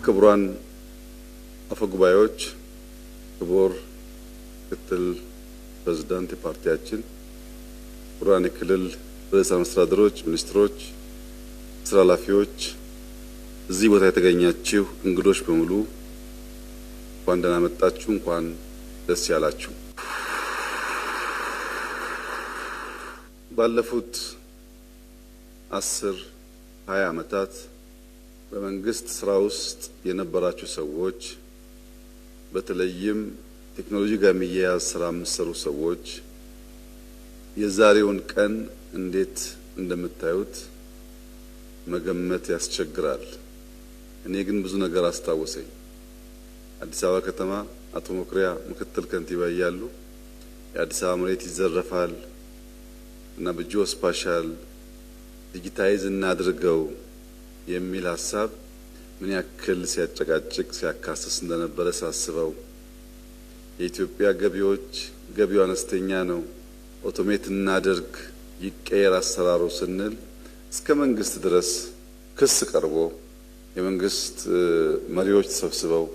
ክቡራን አፈጉባኤዎች፣ ክቡር ምክትል ፕሬዝዳንት የፓርቲያችን፣ ክቡራን የክልል ርዕሰ መስተዳድሮች፣ ሚኒስትሮች፣ ስራ ኃላፊዎች፣ እዚህ ቦታ የተገኛችሁ እንግዶች በሙሉ እንኳን ደህና መጣችሁ፣ እንኳን ደስ ያላችሁ። ባለፉት 10-20 ዓመታት በመንግስት ስራ ውስጥ የነበራችሁ ሰዎች በተለይም ቴክኖሎጂ ጋር የሚያያዝ ስራ የምትሰሩ ሰዎች የዛሬውን ቀን እንዴት እንደምታዩት መገመት ያስቸግራል። እኔ ግን ብዙ ነገር አስታወሰኝ። አዲስ አበባ ከተማ አቶ መኩሪያ ምክትል ከንቲባ እያሉ የአዲስ አበባ መሬት ይዘረፋል እና በጂኦ ስፓሻል ዲጂታይዝ እናድርገው የሚል ሀሳብ ምን ያክል ሲያጨቃጭቅ ሲያካስስ እንደነበረ ሳስበው፣ የኢትዮጵያ ገቢው አነስተኛ ነው፣ ኦቶሜት እናድርግ ይቀየር አሰራሩ ስንል እስከ መንግስት ድረስ ክስ ቀርቦ የመንግስት መሪዎች ተሰብስበው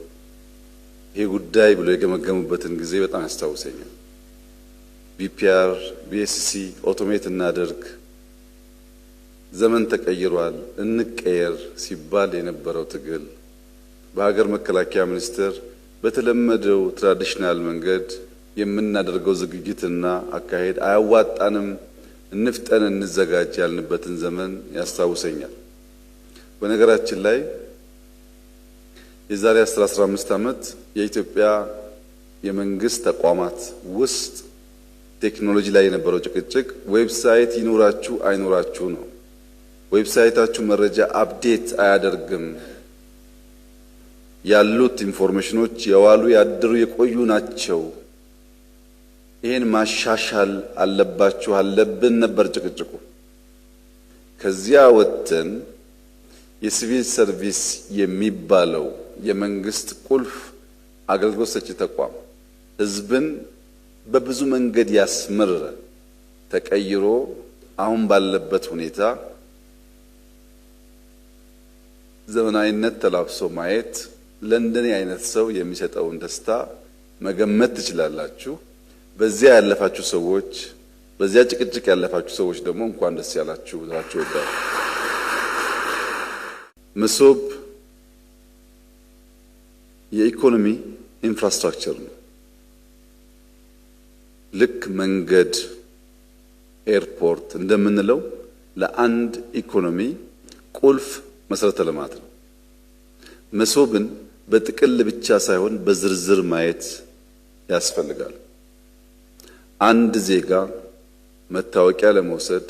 ይሄ ጉዳይ ብሎ የገመገሙበትን ጊዜ በጣም ያስታውሰኛል። ቢፒአር፣ ቢኤስሲ ኦቶሜት እናድርግ፣ ዘመን ተቀይሯል፣ እንቀየር ሲባል የነበረው ትግል በሀገር መከላከያ ሚኒስቴር በተለመደው ትራዲሽናል መንገድ የምናደርገው ዝግጅትና አካሄድ አያዋጣንም፣ እንፍጠን፣ እንዘጋጅ ያልንበትን ዘመን ያስታውሰኛል። በነገራችን ላይ የዛሬ 10-15 ዓመት የኢትዮጵያ የመንግስት ተቋማት ውስጥ ቴክኖሎጂ ላይ የነበረው ጭቅጭቅ ዌብሳይት ይኖራችሁ አይኖራችሁ ነው። ዌብሳይታችሁ መረጃ አፕዴት አያደርግም፣ ያሉት ኢንፎርሜሽኖች የዋሉ ያደሩ የቆዩ ናቸው፣ ይሄን ማሻሻል አለባችሁ አለብን ነበር ጭቅጭቁ። ከዚያ ወጥተን የሲቪል ሰርቪስ የሚባለው የመንግስት ቁልፍ አገልግሎት ሰጪ ተቋም ህዝብን በብዙ መንገድ ያስመረረ ተቀይሮ አሁን ባለበት ሁኔታ ዘመናዊነት ተላብሶ ማየት ለእንደኔ አይነት ሰው የሚሰጠውን ደስታ መገመት ትችላላችሁ። በዚያ ያለፋችሁ ሰዎች፣ በዚያ ጭቅጭቅ ያለፋችሁ ሰዎች ደግሞ እንኳን ደስ ያላችሁ ብላችሁ ወዳው። መሶብ የኢኮኖሚ ኢንፍራስትራክቸር ነው። ልክ መንገድ፣ ኤርፖርት እንደምንለው ለአንድ ኢኮኖሚ ቁልፍ መሰረተ ልማት ነው። መሶብን በጥቅል ብቻ ሳይሆን በዝርዝር ማየት ያስፈልጋል። አንድ ዜጋ መታወቂያ ለመውሰድ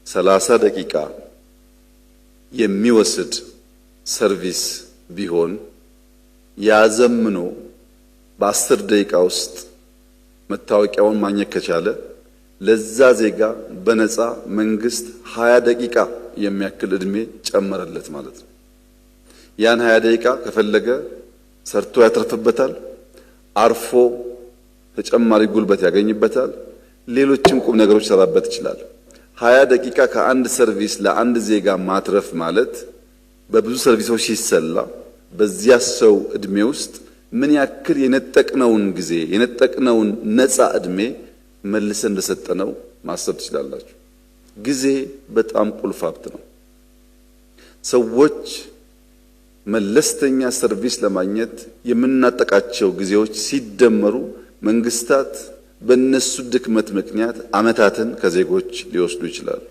30 ደቂቃ የሚወስድ ሰርቪስ ቢሆን ያዘምኖ በ10 ደቂቃ ውስጥ መታወቂያውን ማግኘት ከቻለ ለዛ ዜጋ በነፃ መንግስት 20 ደቂቃ የሚያክል እድሜ ጨመረለት ማለት ነው። ያን 20 ደቂቃ ከፈለገ ሰርቶ ያተርፍበታል፣ አርፎ ተጨማሪ ጉልበት ያገኝበታል፣ ሌሎችም ቁም ነገሮች ሰራበት ይችላል። 20 ደቂቃ ከአንድ ሰርቪስ ለአንድ ዜጋ ማትረፍ ማለት በብዙ ሰርቪሶች ሲሰላ በዚያ ሰው እድሜ ውስጥ ምን ያክል የነጠቅነውን ጊዜ የነጠቅነውን ነፃ እድሜ መልሰን እንደሰጠነው ማሰብ ትችላላችሁ። ጊዜ በጣም ቁልፍ ሀብት ነው። ሰዎች መለስተኛ ሰርቪስ ለማግኘት የምናጠቃቸው ጊዜዎች ሲደመሩ መንግስታት በእነሱ ድክመት ምክንያት አመታትን ከዜጎች ሊወስዱ ይችላሉ።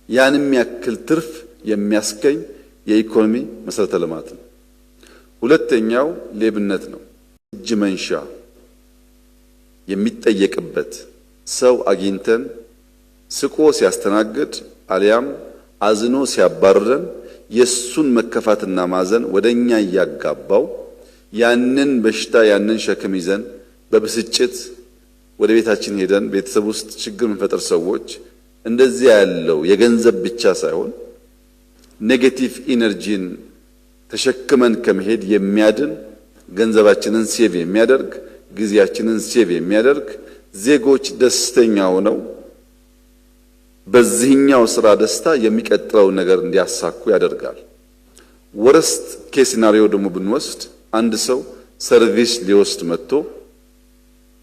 ያንም ያክል ትርፍ የሚያስገኝ የኢኮኖሚ መሰረተ ልማት ነው። ሁለተኛው ሌብነት ነው። እጅ መንሻ የሚጠየቅበት ሰው አግኝተን ስቆ ሲያስተናግድ አሊያም አዝኖ ሲያባርረን የሱን መከፋትና ማዘን ወደኛ እያጋባው ያንን በሽታ ያንን ሸክም ይዘን በብስጭት ወደ ቤታችን ሄደን ቤተሰብ ውስጥ ችግር የምንፈጥር ሰዎች እንደዚህ ያለው የገንዘብ ብቻ ሳይሆን ኔጌቲቭ ኢነርጂን ተሸክመን ከመሄድ የሚያድን ገንዘባችንን ሴቭ የሚያደርግ ጊዜያችንን ሴቭ የሚያደርግ ዜጎች ደስተኛ ሆነው በዚህኛው ስራ ደስታ የሚቀጥለው ነገር እንዲያሳኩ ያደርጋል። ወረስት ኬስ ሲናሪዮ ደግሞ ብንወስድ አንድ ሰው ሰርቪስ ሊወስድ መጥቶ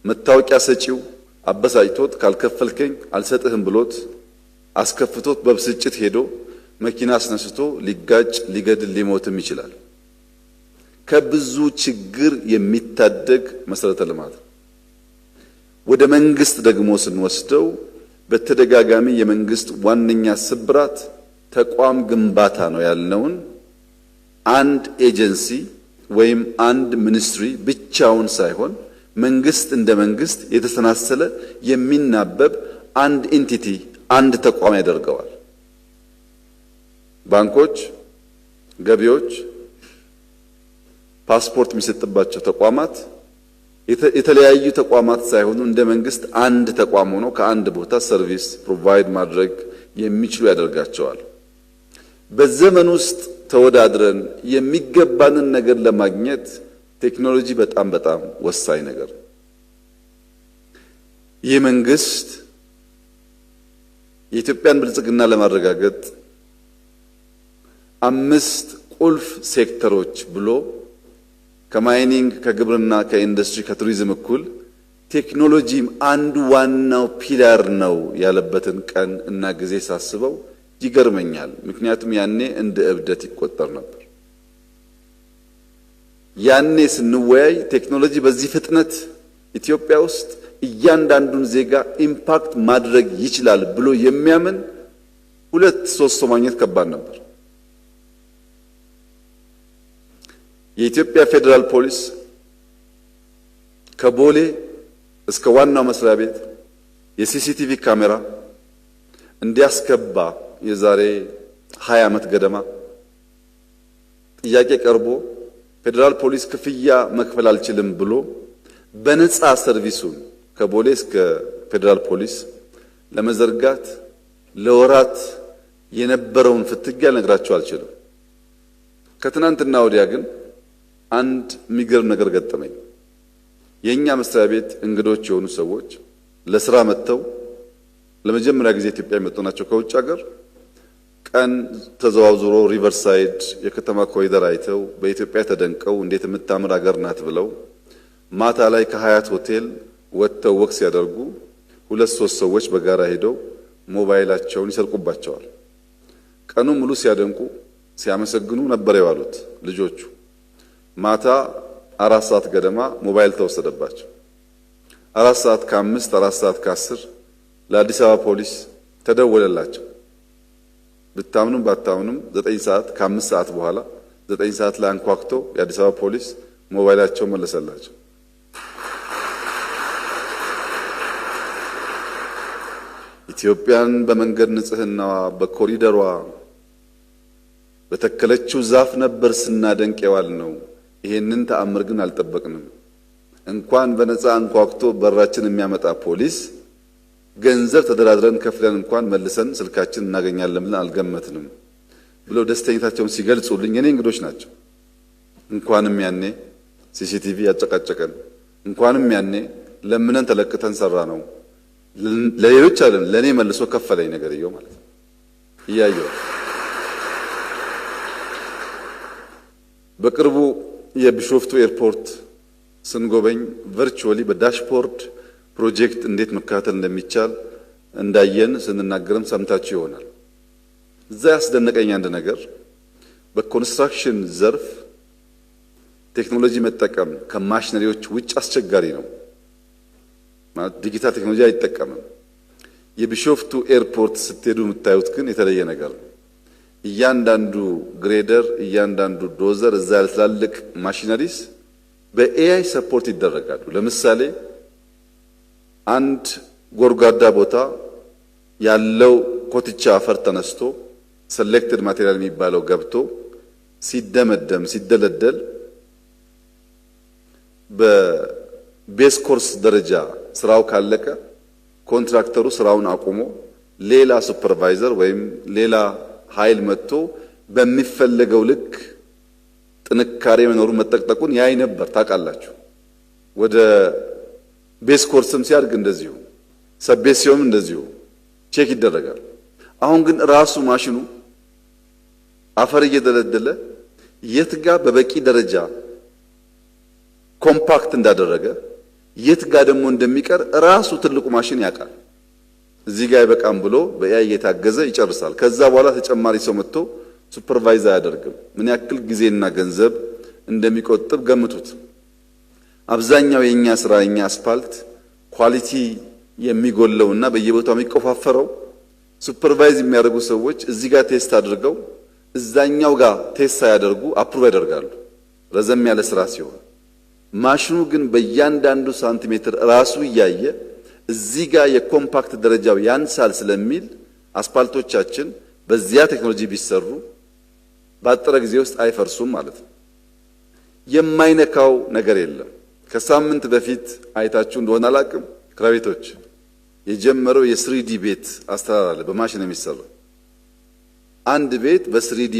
መታወቂያ ሰጪው አበሳጭቶት ካልከፈልከኝ አልሰጥህም ብሎት አስከፍቶት በብስጭት ሄዶ መኪና አስነስቶ ሊጋጭ ሊገድል ሊሞትም ይችላል። ከብዙ ችግር የሚታደግ መሰረተ ልማት። ወደ መንግስት ደግሞ ስንወስደው በተደጋጋሚ የመንግስት ዋነኛ ስብራት ተቋም ግንባታ ነው ያልነውን አንድ ኤጀንሲ ወይም አንድ ሚኒስትሪ ብቻውን ሳይሆን መንግስት እንደ መንግስት የተሰናሰለ የሚናበብ አንድ ኢንቲቲ አንድ ተቋም ያደርገዋል። ባንኮች፣ ገቢዎች፣ ፓስፖርት የሚሰጥባቸው ተቋማት የተለያዩ ተቋማት ሳይሆኑ እንደ መንግስት አንድ ተቋም ሆኖ ከአንድ ቦታ ሰርቪስ ፕሮቫይድ ማድረግ የሚችሉ ያደርጋቸዋል። በዘመን ውስጥ ተወዳድረን የሚገባንን ነገር ለማግኘት ቴክኖሎጂ በጣም ወሳኝ ነገር ነው። ይህ መንግስት የኢትዮጵያን ብልጽግና ለማረጋገጥ 5 ቁልፍ ሴክተሮች ብሎ ከማይኒንግ፣ ከግብርና፣ ከኢንዱስትሪ፣ ከቱሪዝም እኩል ቴክኖሎጂም አንዱ ዋናው ፒላር ነው ያለበትን ቀን እና ጊዜ ሳስበው ይገርመኛል። ምክንያቱም ያኔ እንደ እብደት ይቆጠር ነበር። ያኔ ስንወያይ ቴክኖሎጂ በዚህ ፍጥነት ኢትዮጵያ ውስጥ እያንዳንዱን ዜጋ ኢምፓክት ማድረግ ይችላል ብሎ የሚያምን 2-3 ሰው ማግኘት ከባድ ነበር። የኢትዮጵያ ፌዴራል ፖሊስ ከቦሌ እስከ ዋናው መስሪያ ቤት የሲሲቲቪ ካሜራ እንዲያስገባ የዛሬ 20 ዓመት ገደማ ጥያቄ ቀርቦ ፌዴራል ፖሊስ ክፍያ መክፈል አልችልም ብሎ በነፃ ሰርቪሱን ከቦሌ እስከ ፌዴራል ፖሊስ ለመዘርጋት ለወራት የነበረውን ፍትጊያ ልነግራችሁ አልችልም። ከትናንትና ወዲያ ግን አንድ የሚገርም ነገር ገጠመኝ። የኛ መስሪያ ቤት እንግዶች የሆኑ ሰዎች ለስራ መጥተው ለመጀመሪያ ጊዜ ኢትዮጵያ የመጡ ናቸው ከውጭ ሀገር። ቀን ተዘዋውሮ ሪቨርሳይድ የከተማ ኮሪደር አይተው በኢትዮጵያ ተደንቀው እንዴት የምታምር ሀገር ናት ብለው ማታ ላይ ከሀያት ሆቴል ወጥተው ወክ ሲያደርጉ 2-3 ሰዎች በጋራ ሄደው ሞባይላቸውን ይሰርቁባቸዋል። ቀኑ ሙሉ ሲያደንቁ ሲያመሰግኑ ነበር የዋሉት ልጆቹ። ማታ 4 ሰዓት ገደማ ሞባይል ተወሰደባቸው። 4 ሰዓት ከ5 4 ሰዓት ከ10 ለአዲስ አበባ ፖሊስ ተደወለላቸው። ብታምኑም ባታምኑም 9 ሰዓት ከ5 ሰዓት በኋላ 9 ሰዓት ላይ አንኳኩቶ የአዲስ አበባ ፖሊስ ሞባይላቸው መለሰላቸው። ኢትዮጵያን በመንገድ ንጽህናዋ በኮሪደሯ በተከለችው ዛፍ ነበር ስናደንቅ የዋል ነው። ይሄንን ተአምር ግን አልጠበቅንም። እንኳን በነፃ አንኳኩቶ በራችን የሚያመጣ ፖሊስ ገንዘብ ተደራድረን ከፍለን እንኳን መልሰን ስልካችን እናገኛለን ብለን አልገመትንም ብለው ደስተኝነታቸውን ሲገልጹልኝ የኔ እንግዶች ናቸው። እንኳንም ያኔ ሲሲቲቪ ያጨቃጨቀን፣ እንኳንም ያኔ ለምነን ተለቅተን ሰራ ነው። ለሌሎች አይደለም ለኔ መልሶ ከፈለኝ ነገርየው ማለት ነው። እያየው በቅርቡ የቢሾፍቱ ኤርፖርት ስንጎበኝ ቨርቹዋሊ በዳሽቦርድ ፕሮጀክት እንዴት መከታተል እንደሚቻል እንዳየን ስንናገርም ሰምታችሁ ይሆናል። እዛ ያስደነቀኝ አንድ ነገር በኮንስትራክሽን ዘርፍ ቴክኖሎጂ መጠቀም ከማሽነሪዎች ውጭ አስቸጋሪ ነው። ማለት ዲጂታል ቴክኖሎጂ አይጠቀምም። የቢሾፍቱ ኤርፖርት ስትሄዱ የምታዩት ግን የተለየ ነገር ነው። እያንዳንዱ ግሬደር፣ እያንዳንዱ ዶዘር፣ እዛ ትላልቅ ማሽነሪስ በኤአይ ሰፖርት ይደረጋሉ። ለምሳሌ አንድ ጎርጓዳ ቦታ ያለው ኮትቻ አፈር ተነስቶ ሴሌክትድ ማቴሪያል የሚባለው ገብቶ ሲደመደም ሲደለደል በቤስ ኮርስ ደረጃ ስራው ካለቀ ኮንትራክተሩ ስራውን አቁሞ ሌላ ሱፐርቫይዘር ወይም ሌላ ኃይል መጥቶ በሚፈለገው ልክ ጥንካሬ መኖሩን መጠቅጠቁን ያይ ነበር። ታውቃላችሁ። ወደ ቤስ ኮርስም ሲያድግ እንደዚሁ ሰቤስ ሲሆን እንደዚሁ ቼክ ይደረጋል። አሁን ግን ራሱ ማሽኑ አፈር እየደለደለ የት ጋር በበቂ ደረጃ ኮምፓክት እንዳደረገ የት ጋር ደግሞ እንደሚቀር ራሱ ትልቁ ማሽን ያውቃል። እዚህ ጋር ይበቃም ብሎ በኤአይ እየታገዘ ይጨርሳል። ከዛ በኋላ ተጨማሪ ሰው መጥቶ ሱፐርቫይዝ አያደርግም። ምን ያክል ጊዜና ገንዘብ እንደሚቆጥብ ገምቱት። አብዛኛው የኛ ስራ የኛ አስፋልት ኳሊቲ የሚጎለውና በየቦታው የሚቆፋፈረው ሱፐርቫይዝ የሚያደርጉ ሰዎች እዚህ ጋር ቴስት አድርገው እዛኛው ጋር ቴስት ሳያደርጉ አፕሩቭ ያደርጋሉ፣ ረዘም ያለ ስራ ሲሆን። ማሽኑ ግን በእያንዳንዱ ሳንቲሜትር ራሱ እያየ እዚህ ጋር የኮምፓክት ደረጃው ያንሳል ስለሚል አስፓልቶቻችን በዚያ ቴክኖሎጂ ቢሰሩ ባጠረ ጊዜ ውስጥ አይፈርሱም ማለት ነው። የማይነካው ነገር የለም። ከሳምንት በፊት አይታችሁ እንደሆነ አላቅም፣ ክራቤቶች የጀመረው የስሪዲ ቤት አሰራር አለ፣ በማሽን የሚሰራ አንድ ቤት በስሪዲ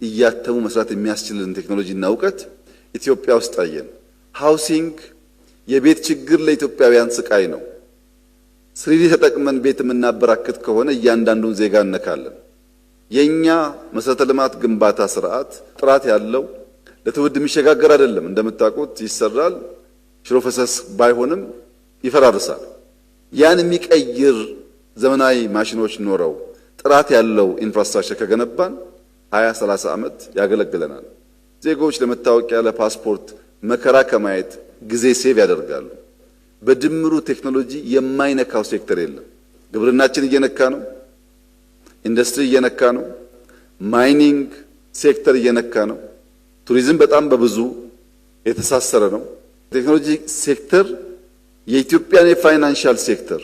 እያተሙ መስራት የሚያስችልን ቴክኖሎጂና እውቀት ኢትዮጵያ ውስጥ አየን። ሃውሲንግ የቤት ችግር ለኢትዮጵያውያን ስቃይ ነው። ስሪዲ ተጠቅመን ቤት የምናበራክት ከሆነ እያንዳንዱን ዜጋ እነካለን። የኛ መሰረተ ልማት ግንባታ ስርዓት ጥራት ያለው ለትውልድ የሚሸጋገር አይደለም። እንደምታውቁት ይሰራል፣ ሽሮ ፈሰስ ባይሆንም ይፈራርሳል። ያን የሚቀይር ዘመናዊ ማሽኖች ኖረው ጥራት ያለው ኢንፍራስትራክቸር ከገነባን 20-30 ዓመት ያገለግለናል። ዜጎች ለመታወቂያ ለፓስፖርት መከራ ከማየት ጊዜ ሴቭ ያደርጋሉ። በድምሩ ቴክኖሎጂ የማይነካው ሴክተር የለም። ግብርናችን እየነካ ነው፣ ኢንዱስትሪ እየነካ ነው፣ ማይኒንግ ሴክተር እየነካ ነው፣ ቱሪዝም በጣም በብዙ የተሳሰረ ነው። ቴክኖሎጂ ሴክተር የኢትዮጵያን የፋይናንሻል ሴክተር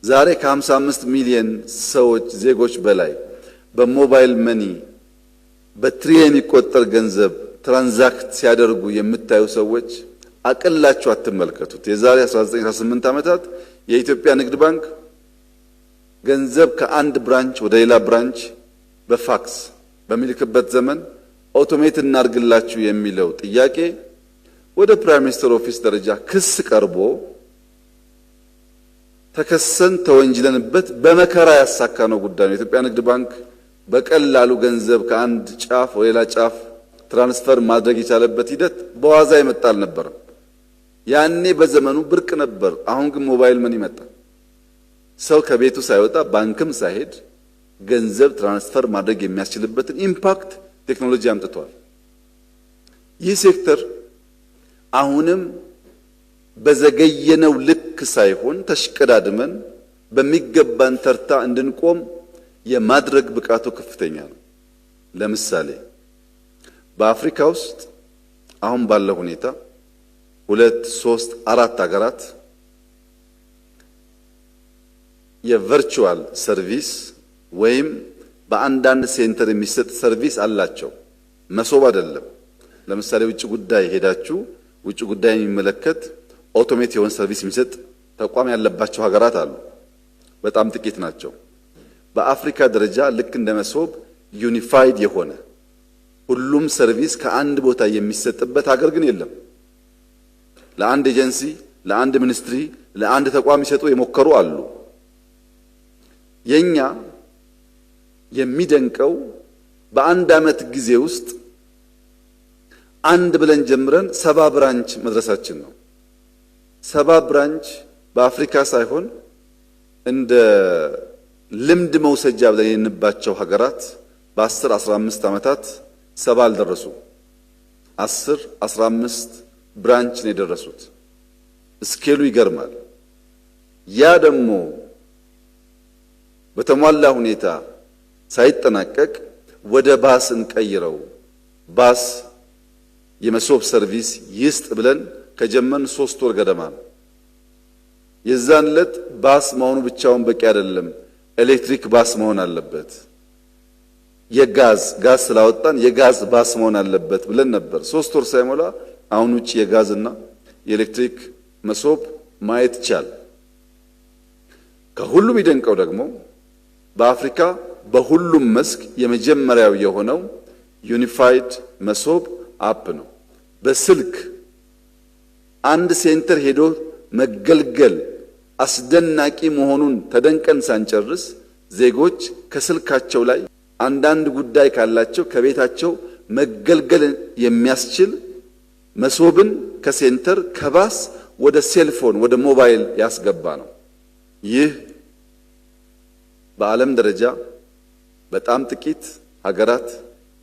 ዛሬ ከ55 ሚሊዮን ሰዎች ዜጎች በላይ በሞባይል መኒ በትሪሊየን የሚቆጠር ገንዘብ ትራንዛክት ሲያደርጉ የምታዩ ሰዎች አቅላችሁ አትመልከቱት። የዛሬ 19-18 ዓመታት የኢትዮጵያ ንግድ ባንክ ገንዘብ ከአንድ ብራንች ወደ ሌላ ብራንች በፋክስ በሚልክበት ዘመን ኦቶሜት እናርግላችሁ የሚለው ጥያቄ ወደ ፕራይም ሚኒስተር ኦፊስ ደረጃ ክስ ቀርቦ ተከሰን ተወንጅለንበት በመከራ ያሳካነው ጉዳይ ነው። የኢትዮጵያ ንግድ ባንክ በቀላሉ ገንዘብ ከአንድ ጫፍ ወደ ሌላ ጫፍ ትራንስፈር ማድረግ የቻለበት ሂደት በዋዛ የመጣ አልነበረም። ያኔ በዘመኑ ብርቅ ነበር። አሁን ግን ሞባይል መኒ መጣ። ሰው ከቤቱ ሳይወጣ ባንክም ሳይሄድ ገንዘብ ትራንስፈር ማድረግ የሚያስችልበትን ኢምፓክት ቴክኖሎጂ አምጥቷል። ይህ ሴክተር አሁንም በዘገየነው ልክ ሳይሆን ተሽቀዳድመን በሚገባን ተርታ እንድንቆም የማድረግ ብቃቱ ከፍተኛ ነው። ለምሳሌ በአፍሪካ ውስጥ አሁን ባለው ሁኔታ 2፣ 3፣ 4 ሀገራት የቨርቹዋል ሰርቪስ ወይም በአንዳንድ ሴንተር የሚሰጥ ሰርቪስ አላቸው። መሶብ አይደለም። ለምሳሌ ውጭ ጉዳይ ሄዳችሁ ውጭ ጉዳይ የሚመለከት ኦቶሜት የሆነ ሰርቪስ የሚሰጥ ተቋም ያለባቸው ሀገራት አሉ። በጣም ጥቂት ናቸው። በአፍሪካ ደረጃ ልክ እንደ መሶብ ዩኒፋይድ የሆነ ሁሉም ሰርቪስ ከአንድ ቦታ የሚሰጥበት ሀገር ግን የለም። ለአንድ ኤጀንሲ፣ ለአንድ ሚኒስትሪ፣ ለአንድ ተቋም ይሰጡ የሞከሩ አሉ። የኛ የሚደንቀው በአንድ ዓመት ጊዜ ውስጥ አንድ ብለን ጀምረን 70 ብራንች መድረሳችን ነው። 70 ብራንች በአፍሪካ ሳይሆን እንደ ልምድ መውሰጃ ብለን የንባቸው ሀገራት በ10-15 ዓመታት 70 አልደረሱ። 10-15 ብራንች ነው የደረሱት። ስኬሉ ይገርማል። ያ ደግሞ በተሟላ ሁኔታ ሳይጠናቀቅ ወደ ባስ እንቀይረው፣ ባስ የመሶብ ሰርቪስ ይስጥ ብለን ከጀመን 3 ወር ገደማ ነው። የዛን ዕለት ባስ መሆኑ ብቻውን በቂ አይደለም፣ ኤሌክትሪክ ባስ መሆን አለበት። ጋዝ ስላወጣን የጋዝ ባስ መሆን አለበት ብለን ነበር። 3 ወር ሳይሞላ አሁን ውጪ የጋዝና የኤሌክትሪክ መሶብ ማየት ይቻል። ከሁሉም ይደንቀው ደግሞ በአፍሪካ በሁሉም መስክ የመጀመሪያው የሆነው ዩኒፋይድ መሶብ አፕ ነው። በስልክ አንድ ሴንተር ሄዶ መገልገል አስደናቂ መሆኑን ተደንቀን ሳንጨርስ ዜጎች ከስልካቸው ላይ አንዳንድ ጉዳይ ካላቸው ከቤታቸው መገልገል የሚያስችል መሶብን ከሴንተር ከባስ ወደ ሴልፎን ወደ ሞባይል ያስገባ ነው። ይህ በዓለም ደረጃ በጣም ጥቂት ሀገራት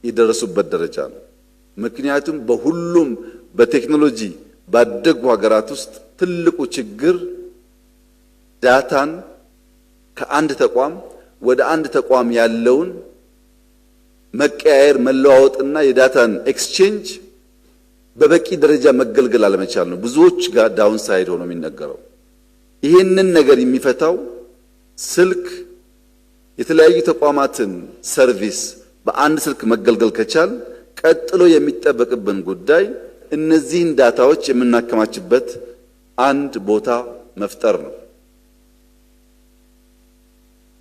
የደረሱበት ደረጃ ነው። ምክንያቱም በሁሉም በቴክኖሎጂ ባደጉ ሀገራት ውስጥ ትልቁ ችግር ዳታን ከአንድ ተቋም ወደ አንድ ተቋም ያለውን መቀያየር መለዋወጥና የዳታን ኤክስቼንጅ በበቂ ደረጃ መገልገል አለመቻል ነው። ብዙዎች ጋር ዳውን ሳይድ ሆኖ የሚነገረው ይህንን ነገር የሚፈታው ስልክ የተለያዩ ተቋማትን ሰርቪስ በአንድ ስልክ መገልገል ከቻል ቀጥሎ የሚጠበቅብን ጉዳይ እነዚህን ዳታዎች የምናከማችበት አንድ ቦታ መፍጠር ነው።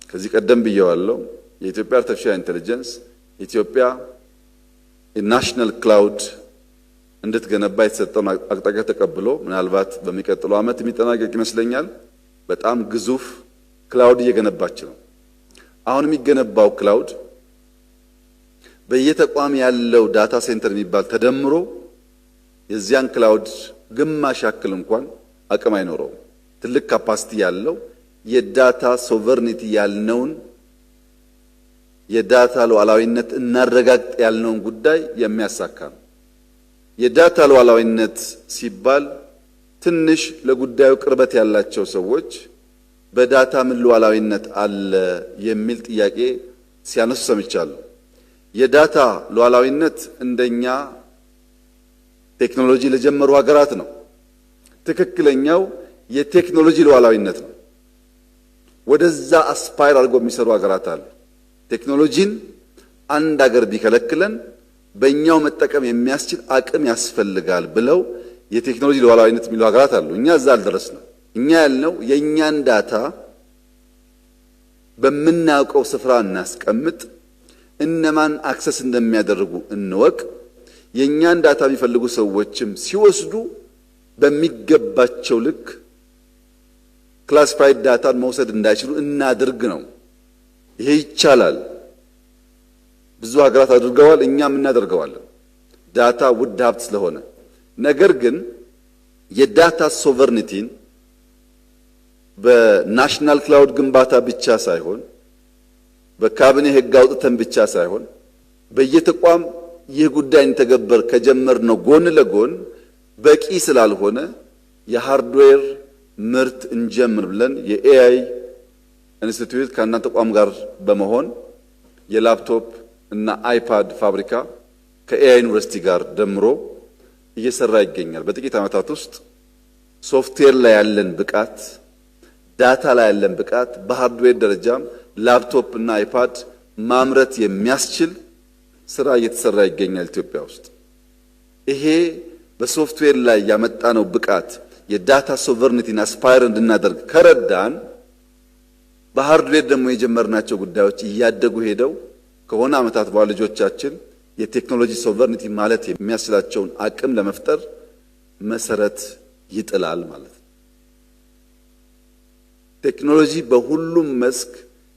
ከዚህ ቀደም ብየዋለሁ። የኢትዮጵያ አርቲፊሻል ኢንተለጀንስ ኢትዮጵያ የናሽናል ክላውድ እንድትገነባ የተሰጠውን አቅጣጫ ተቀብሎ ምናልባት በሚቀጥለው ዓመት የሚጠናቀቅ ይመስለኛል። በጣም ግዙፍ ክላውድ እየገነባች ነው። አሁን የሚገነባው ክላውድ በየተቋም ያለው ዳታ ሴንተር የሚባል ተደምሮ የዚያን ክላውድ ግማሽ ያክል እንኳን አቅም አይኖረውም። ትልቅ ካፓሲቲ ያለው የዳታ ሶቨርኒቲ ያልነውን የዳታ ሉዓላዊነት እናረጋግጥ ያልነውን ጉዳይ የሚያሳካ ነው። የዳታ ሉዓላዊነት ሲባል ትንሽ ለጉዳዩ ቅርበት ያላቸው ሰዎች በዳታ ምን ሉዓላዊነት አለ የሚል ጥያቄ ሲያነሱ ሰምቻለሁ። የዳታ ሉዓላዊነት እንደኛ ቴክኖሎጂ ለጀመሩ ሀገራት ነው። ትክክለኛው የቴክኖሎጂ ሉዓላዊነት ነው። ወደዛ አስፓይር አድርገው የሚሰሩ ሀገራት አሉ። ቴክኖሎጂን አንድ ሀገር ቢከለክለን በእኛው መጠቀም የሚያስችል አቅም ያስፈልጋል ብለው የቴክኖሎጂ ሉዓላዊነት የሚሉ ሀገራት አሉ። እኛ እዛ አልደረስንም። እኛ ያልነው የእኛን ዳታ በምናውቀው ስፍራ እናስቀምጥ፣ እነማን አክሰስ እንደሚያደርጉ እንወቅ፣ የእኛን ዳታ የሚፈልጉ ሰዎችም ሲወስዱ በሚገባቸው ልክ ክላሲፋይድ ዳታን መውሰድ እንዳይችሉ እናድርግ ነው። ይሄ ይቻላል። ብዙ ሀገራት አድርገዋል፣ እኛም እናደርገዋለን። ዳታ ውድ ሀብት ስለሆነ ነገር ግን የዳታ ሶቨርኒቲን በናሽናል ክላውድ ግንባታ ብቻ ሳይሆን በካቢኔ ሕግ አውጥተን ብቻ ሳይሆን በየተቋም ይህ ጉዳይ እንተገበር ከጀመርነው ጎን ለጎን በቂ ስላልሆነ የሃርድዌር ምርት እንጀምር ብለን የኤአይ ኢንስቲትዩት ከእናንተ ተቋም ጋር በመሆን የላፕቶፕ እና አይፓድ ፋብሪካ ከኤአይ ዩኒቨርሲቲ ጋር ደምሮ እየሰራ ይገኛል። በጥቂት ዓመታት ውስጥ ሶፍትዌር ላይ ያለን ብቃት፣ ዳታ ላይ ያለን ብቃት በሃርድዌር ደረጃም ላፕቶፕ እና አይፓድ ማምረት የሚያስችል ስራ እየተሰራ ይገኛል ኢትዮጵያ ውስጥ። ይሄ በሶፍትዌር ላይ ያመጣነው ብቃት የዳታ ሶቨርኒቲን አስፓየር እንድናደርግ ከረዳን በሃርድዌር ደግሞ የጀመርናቸው ጉዳዮች እያደጉ ሄደው ከሆነ ዓመታት በኋላ ልጆቻችን የቴክኖሎጂ ሶቨርኒቲ ማለት የሚያስችላቸውን አቅም ለመፍጠር መሰረት ይጥላል ማለት ነው። ቴክኖሎጂ በሁሉም መስክ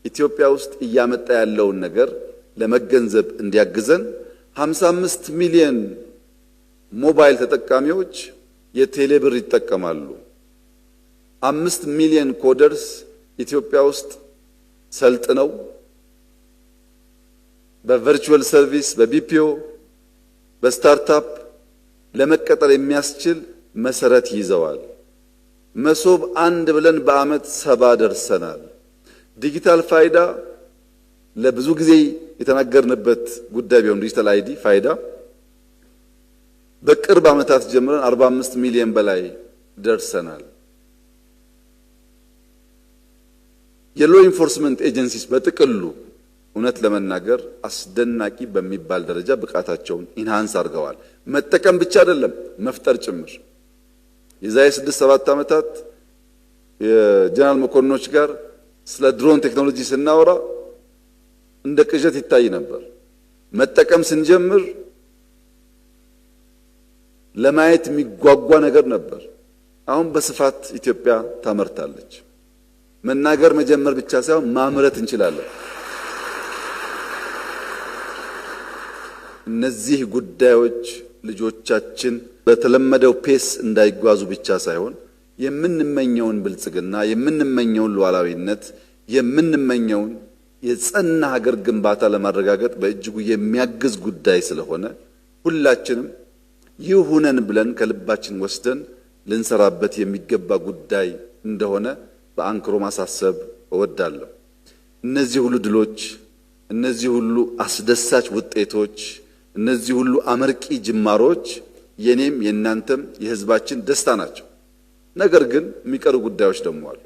ኢትዮጵያ ውስጥ እያመጣ ያለውን ነገር ለመገንዘብ እንዲያግዘን 55 ሚሊዮን ሞባይል ተጠቃሚዎች የቴሌብር ይጠቀማሉ። 5 ሚሊዮን ኮደርስ ኢትዮጵያ ውስጥ ሰልጥነው በቨርቹዋል ሰርቪስ፣ በቢፒኦ፣ በስታርታፕ ለመቀጠር የሚያስችል መሰረት ይዘዋል። መሶብ አንድ ብለን በአመት 70 ደርሰናል። ዲጂታል ፋይዳ ለብዙ ጊዜ የተናገርንበት ጉዳይ ቢሆን ዲጂታል አይዲ ፋይዳ በቅርብ ዓመታት ጀምረን 45 ሚሊዮን በላይ ደርሰናል። የሎ ኢንፎርስመንት ኤጀንሲስ በጥቅሉ እውነት ለመናገር አስደናቂ በሚባል ደረጃ ብቃታቸውን ኢንሃንስ አድርገዋል። መጠቀም ብቻ አይደለም መፍጠር ጭምር። የዛሬ 6-7 ዓመታት የጀነራል መኮንኖች ጋር ስለ ድሮን ቴክኖሎጂ ስናወራ እንደ ቅዠት ይታይ ነበር። መጠቀም ስንጀምር ለማየት የሚጓጓ ነገር ነበር። አሁን በስፋት ኢትዮጵያ ታመርታለች። መናገር መጀመር ብቻ ሳይሆን ማምረት እንችላለን። እነዚህ ጉዳዮች ልጆቻችን በተለመደው ፔስ እንዳይጓዙ ብቻ ሳይሆን የምንመኘውን ብልጽግና፣ የምንመኘውን ሉዓላዊነት፣ የምንመኘውን የጸና ሀገር ግንባታ ለማረጋገጥ በእጅጉ የሚያግዝ ጉዳይ ስለሆነ ሁላችንም ይሁነን ብለን ከልባችን ወስደን ልንሰራበት የሚገባ ጉዳይ እንደሆነ በአንክሮ ማሳሰብ እወዳለሁ። እነዚህ ሁሉ ድሎች፣ እነዚህ ሁሉ አስደሳች ውጤቶች፣ እነዚህ ሁሉ አመርቂ ጅማሮች የኔም የእናንተም የሕዝባችን ደስታ ናቸው። ነገር ግን የሚቀሩ ጉዳዮች ደግሞ አሉ።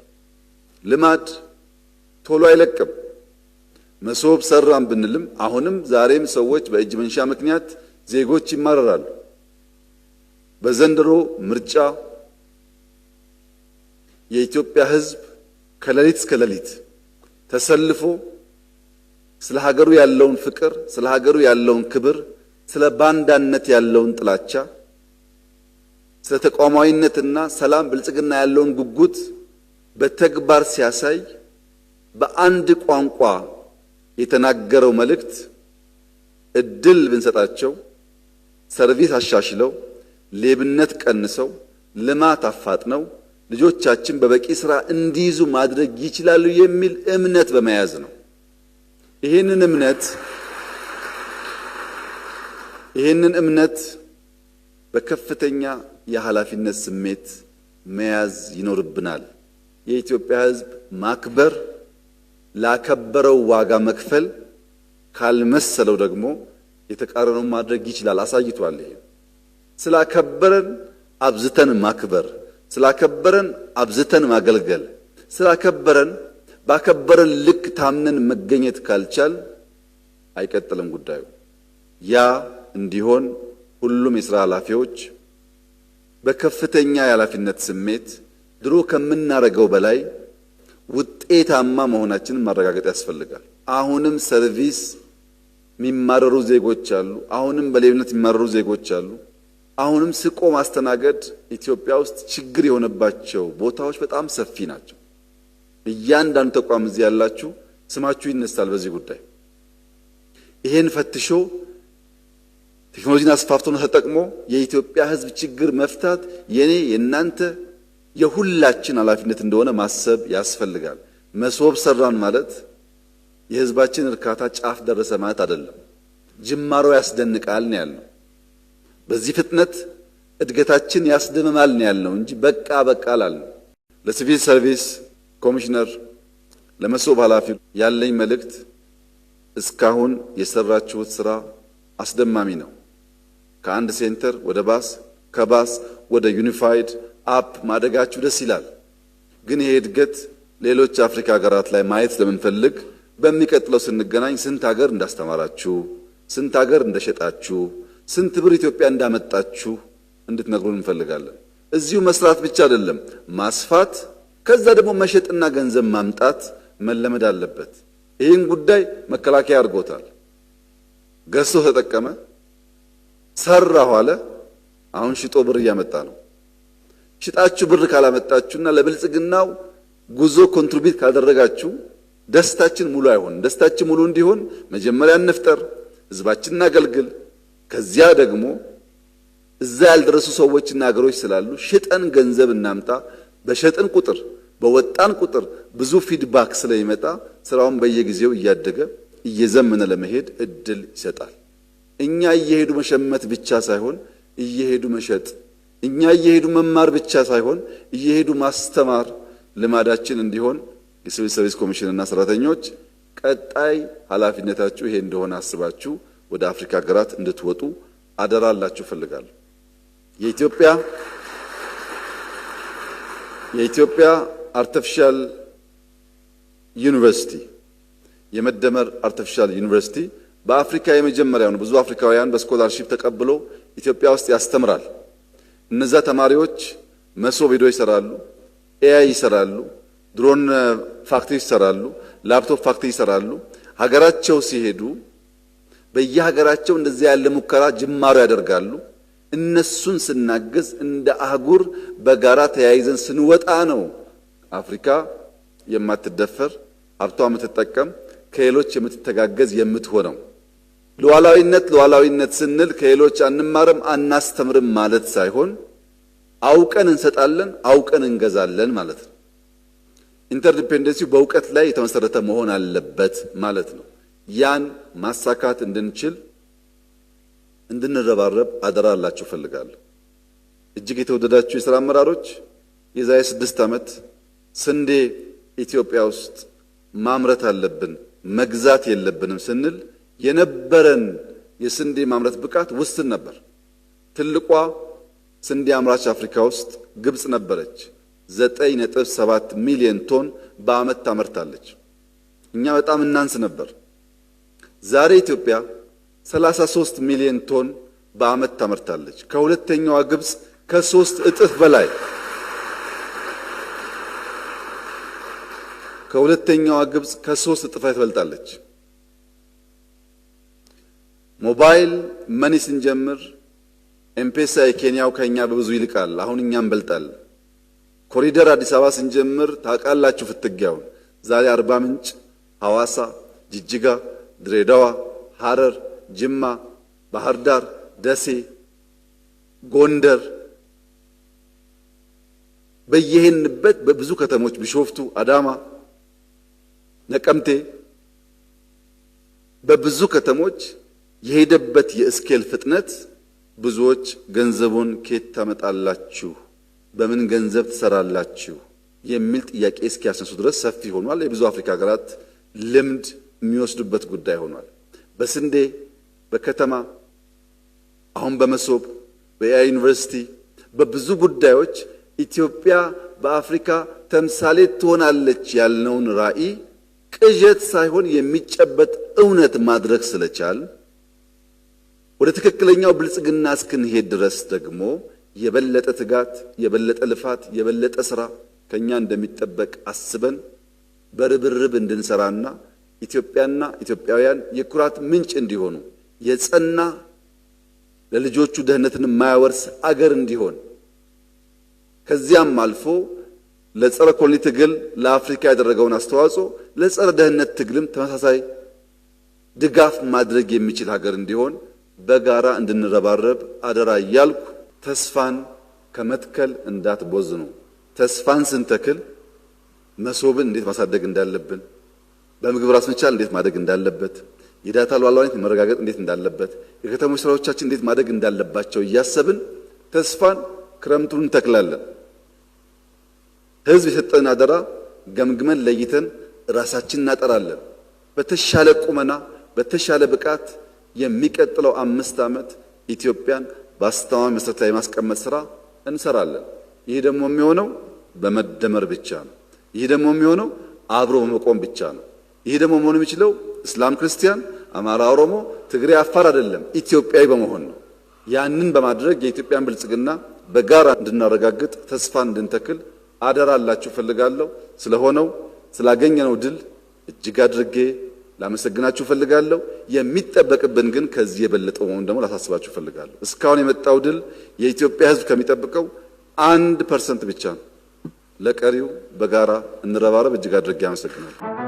ልማድ ቶሎ አይለቅም። መሶብ ሰራን ብንልም አሁንም ዛሬም ሰዎች በእጅ መንሻ ምክንያት ዜጎች ይማረራሉ። በዘንድሮ ምርጫ የኢትዮጵያ ሕዝብ ከሌሊት እስከ ሌሊት ተሰልፎ ስለ ሀገሩ ያለውን ፍቅር፣ ስለ ሀገሩ ያለውን ክብር፣ ስለ ባንዳነት ያለውን ጥላቻ፣ ስለ ተቋማዊነትና ሰላም ብልጽግና ያለውን ጉጉት በተግባር ሲያሳይ በአንድ ቋንቋ የተናገረው መልእክት እድል ብንሰጣቸው ሰርቪስ አሻሽለው ሌብነት ቀንሰው ልማት አፋጥነው ልጆቻችን በበቂ ስራ እንዲይዙ ማድረግ ይችላሉ የሚል እምነት በመያዝ ነው። ይህንን እምነት በከፍተኛ የኃላፊነት ስሜት መያዝ ይኖርብናል። የኢትዮጵያ ሕዝብ ማክበር፣ ላከበረው ዋጋ መክፈል ካልመሰለው ደግሞ የተቃረነውን ማድረግ ይችላል። አሳይቷል። ይሄ ስላከበረን አብዝተን ማክበር፣ ስላከበረን አብዝተን ማገልገል፣ ስላከበረን ባከበረን ልክ ታምነን መገኘት ካልቻል አይቀጥልም ጉዳዩ። ያ እንዲሆን ሁሉም የሥራ ኃላፊዎች በከፍተኛ የኃላፊነት ስሜት ድሮ ከምናረገው በላይ ውጤታማ መሆናችንን ማረጋገጥ ያስፈልጋል። አሁንም ሰርቪስ የሚማረሩ ዜጎች አሉ። አሁንም በሌብነት የሚማረሩ ዜጎች አሉ። አሁንም ስቆ ማስተናገድ ኢትዮጵያ ውስጥ ችግር የሆነባቸው ቦታዎች በጣም ሰፊ ናቸው። እያንዳንዱ ተቋም እዚህ ያላችሁ ስማችሁ ይነሳል በዚህ ጉዳይ። ይሄን ፈትሾ ቴክኖሎጂን አስፋፍቶ ተጠቅሞ የኢትዮጵያ ሕዝብ ችግር መፍታት የኔ የናንተ የሁላችን ኃላፊነት እንደሆነ ማሰብ ያስፈልጋል። መሶብ ሰራን ማለት የሕዝባችን እርካታ ጫፍ ደረሰ ማለት አይደለም። ጅማሮ ያስደንቃል ነው ያልነው። በዚህ ፍጥነት እድገታችን ያስደምማል ነው ያልነው እንጂ በቃ አላልነው። ለሲቪል ሰርቪስ ኮሚሽነር፣ ለመሶብ ኃላፊ ያለኝ መልእክት እስካሁን የሰራችሁት ስራ አስደማሚ ነው። ከአንድ ሴንተር ወደ ባስ፣ ከባስ ወደ ዩኒፋይድ አፕ ማደጋችሁ ደስ ይላል። ግን ይሄ እድገት ሌሎች አፍሪካ ሀገራት ላይ ማየት ስለምንፈልግ በሚቀጥለው ስንገናኝ ስንት ሀገር እንዳስተማራችሁ፣ ስንት ሀገር እንደሸጣችሁ፣ ስንት ብር ኢትዮጵያ እንዳመጣችሁ እንድትነግሩን እንፈልጋለን። እዚሁ መስራት ብቻ አይደለም፣ ማስፋት፣ ከዛ ደግሞ መሸጥና ገንዘብ ማምጣት መለመድ አለበት። ይህን ጉዳይ መከላከያ አድርጎታል። ገዝቶ ተጠቀመ፣ ሰራሁ አለ። አሁን ሽጦ ብር እያመጣ ነው። ሽጣችሁ ብር ካላመጣችሁና ለብልጽግናው ጉዞ ኮንትሪቢዩት ካደረጋችሁ ደስታችን ሙሉ አይሆንም። ደስታችን ሙሉ እንዲሆን መጀመሪያ እንፍጠር፣ ህዝባችንን አገልግል። ከዚያ ደግሞ እዛ ያልደረሱ ሰዎችና ሀገሮች ስላሉ ሽጠን ገንዘብ እናምጣ። በሸጥን ቁጥር በወጣን ቁጥር ብዙ ፊድባክ ስለሚመጣ ስራውን በየጊዜው እያደገ እየዘመነ ለመሄድ እድል ይሰጣል። እኛ እየሄዱ መሸመት ብቻ ሳይሆን እየሄዱ መሸጥ፣ እኛ እየሄዱ መማር ብቻ ሳይሆን እየሄዱ ማስተማር ልማዳችን እንዲሆን የሲቪል ሰርቪስ ኮሚሽንና ሰራተኞች ቀጣይ ኃላፊነታችሁ ይሄ እንደሆነ አስባችሁ ወደ አፍሪካ ሀገራት እንድትወጡ አደራላችሁ ፈልጋለሁ። የኢትዮጵያ አርቲፊሻል ዩኒቨርሲቲ የመደመር አርቲፊሻል ዩኒቨርሲቲ በአፍሪካ የመጀመሪያው ነው። ብዙ አፍሪካውያን በስኮላርሺፕ ተቀብሎ ኢትዮጵያ ውስጥ ያስተምራል። እነዛ ተማሪዎች መሶብ ሄዶ ይሰራሉ፣ ኤአይ ይሰራሉ፣ ድሮን ፋክተሪ ይሰራሉ፣ ላፕቶፕ ፋክተሪ ይሰራሉ። ሀገራቸው ሲሄዱ በየሀገራቸው እንደዚያ ያለ ሙከራ ጅማሮ ያደርጋሉ። እነሱን ስናገዝ እንደ አህጉር በጋራ ተያይዘን ስንወጣ ነው አፍሪካ የማትደፈር ሀብቷ የምትጠቀም ከሌሎች የምትተጋገዝ የምትሆነው። ሉዓላዊነት ስንል ከሌሎች አንማርም አናስተምርም ማለት ሳይሆን አውቀን እንሰጣለን፣ አውቀን እንገዛለን ማለት ነው። ኢንተርዲፔንደንሲው በእውቀት ላይ የተመሰረተ መሆን አለበት ማለት ነው። ያን ማሳካት እንድንችል እንድንረባረብ አደራላችሁ ፈልጋለሁ። እጅግ የተወደዳችሁ የሥራ አመራሮች የዛሬ 6 ዓመት ስንዴ ኢትዮጵያ ውስጥ ማምረት አለብን መግዛት የለብንም ስንል የነበረን የስንዴ ማምረት ብቃት ውስን ነበር። ትልቋ ስንዴ አምራች አፍሪካ ውስጥ ግብጽ ነበረች። 9.7 ሚሊዮን ቶን በአመት ታመርታለች። እኛ በጣም እናንስ ነበር። ዛሬ ኢትዮጵያ 33 ሚሊዮን ቶን በአመት ታመርታለች። ከሁለተኛዋ ግብጽ ከ3 እጥፍ በላይ ከሁለተኛዋ ግብጽ ከ3 እጥፍ ትበልጣለች። ሞባይል መኒ ስንጀምር ኤምፔሳ የኬንያው ከኛ በብዙ ይልቃል። አሁን እኛ እንበልጣለን። ኮሪደር አዲስ አበባ ስንጀምር ታውቃላችሁ ፍትጊያውን። ዛሬ አርባ ምንጭ፣ ሐዋሳ፣ ጅጅጋ፣ ድሬዳዋ፣ ሐረር፣ ጅማ፣ ባህር ዳር፣ ደሴ፣ ጎንደር በየሄንበት በብዙ ከተሞች ቢሾፍቱ፣ አዳማ፣ ነቀምቴ በብዙ ከተሞች የሄደበት የስኬል ፍጥነት ብዙዎች ገንዘቡን ከየት ታመጣላችሁ፣ በምን ገንዘብ ትሰራላችሁ የሚል ጥያቄ እስኪያስነሱ ድረስ ሰፊ ሆኗል። የብዙ አፍሪካ ሀገራት ልምድ የሚወስዱበት ጉዳይ ሆኗል። በስንዴ በከተማ አሁን በመሶብ በኤአይ ዩኒቨርሲቲ በብዙ ጉዳዮች ኢትዮጵያ በአፍሪካ ተምሳሌት ትሆናለች ያልነውን ራዕይ ቅዠት ሳይሆን የሚጨበጥ እውነት ማድረግ ስለቻል ወደ ትክክለኛው ብልጽግና እስክንሄድ ድረስ ደግሞ የበለጠ ትጋት፣ የበለጠ ልፋት፣ የበለጠ ስራ ከኛ እንደሚጠበቅ አስበን በርብርብ እንድንሰራና ኢትዮጵያና ኢትዮጵያውያን የኩራት ምንጭ እንዲሆኑ የጸና ለልጆቹ ደህንነትን የማያወርስ አገር እንዲሆን ከዚያም አልፎ ለጸረ ኮሎኒ ትግል ለአፍሪካ ያደረገውን አስተዋጽኦ ለጸረ ደህንነት ትግልም ተመሳሳይ ድጋፍ ማድረግ የሚችል ሀገር እንዲሆን በጋራ እንድንረባረብ አደራ እያልኩ ተስፋን ከመትከል እንዳትቦዝኑ። ተስፋን ስንተክል መሶብን እንዴት ማሳደግ እንዳለብን፣ በምግብ ራስ መቻል እንዴት ማደግ እንዳለበት፣ የዳታ ሉዓላዊነት መረጋገጥ እንዴት እንዳለበት፣ የከተሞች ስራዎቻችን እንዴት ማደግ እንዳለባቸው እያሰብን ተስፋን ክረምቱን እንተክላለን። ህዝብ የሰጠን አደራ ገምግመን ለይተን ራሳችን እናጠራለን። በተሻለ ቁመና በተሻለ ብቃት የሚቀጥለው 5 ዓመት ኢትዮጵያን በአስተማማኝ መሰረት ላይ ማስቀመጥ ስራ እንሰራለን። ይህ ደግሞ የሚሆነው በመደመር ብቻ ነው። ይህ ደግሞ የሚሆነው አብሮ በመቆም ብቻ ነው። ይህ ደግሞ መሆን የሚችለው እስላም፣ ክርስቲያን፣ አማራ፣ ኦሮሞ፣ ትግሬ፣ አፋር አይደለም፣ ኢትዮጵያዊ በመሆን ነው። ያንን በማድረግ የኢትዮጵያን ብልጽግና በጋራ እንድናረጋግጥ ተስፋ እንድንተክል አደራላችሁ ፈልጋለሁ። ስለሆነው ስላገኘነው ድል እጅግ አድርጌ ላመሰግናችሁ ፈልጋለሁ። የሚጠበቅብን ግን ከዚህ የበለጠ መሆኑን ደግሞ ላሳስባችሁ ፈልጋለሁ። እስካሁን የመጣው ድል የኢትዮጵያ ሕዝብ ከሚጠብቀው 1% ብቻ ነው። ለቀሪው በጋራ እንረባረብ። እጅግ አድርጌ አመሰግናለሁ።